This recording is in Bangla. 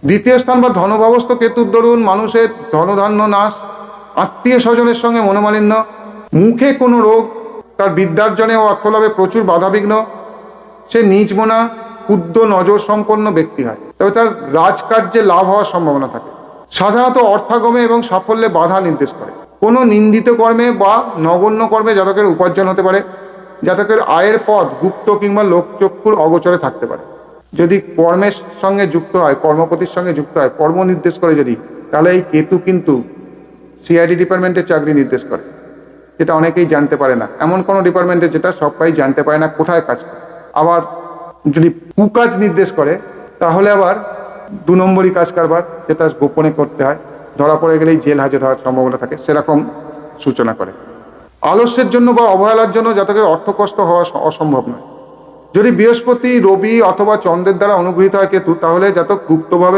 দ্বিতীয় স্থান বা ধনভাবস্থ কেতুর দরুন মানুষের ধনধান্য নাশ, আত্মীয় স্বজনের সঙ্গে মনোমালিন্য, মুখে কোনো রোগ, তার বিদ্যার্জনে ও অর্থলাভে প্রচুর বাধাবিঘ্ন, সে নিজ মনা ক্ষুদ্র নজর সম্পন্ন ব্যক্তি হয়, তবে তার রাজকার্যে লাভ হওয়ার সম্ভাবনা থাকে। সাধারণত অর্থাগমে এবং সাফল্যে বাধা নির্দেশ করে। কোনো নিন্দিত কর্মে বা নগণ্য কর্মে জাতকের উপার্জন হতে পারে। জাতকের আয়ের পথ গুপ্ত কিংবা লোকচক্ষুর অগোচরে থাকতে পারে। যদি কর্মের সঙ্গে যুক্ত হয়, কর্মপতির সঙ্গে যুক্ত হয়, কর্ম নির্দেশ করে যদি, তাহলে এই কেতু কিন্তু সিআইডি ডিপার্টমেন্টের চাকরি নির্দেশ করে, যেটা অনেকেই জানতে পারে না। এমন কোনো ডিপার্টমেন্টে যেটা সবাই জানতে পারে না কোথায় কাজ করে। আবার যদি কুকাজ নির্দেশ করে, তাহলে আবার 2 নম্বরই কাজ কারবার, যেটা গোপনে করতে হয়, ধরা পড়ে গেলেই জেল হাজত হওয়ার সম্ভাবনা থাকে, সেরকম সূচনা করে। আলস্যের জন্য বা অবহেলার জন্য জাতকের অর্থকষ্ট হওয়া অসম্ভব নয়। যদি বৃহস্পতি, রবি অথবা চন্দ্রের দ্বারা অনুগৃহীত হয় কেতু, তাহলে জাতক গুপ্তভাবে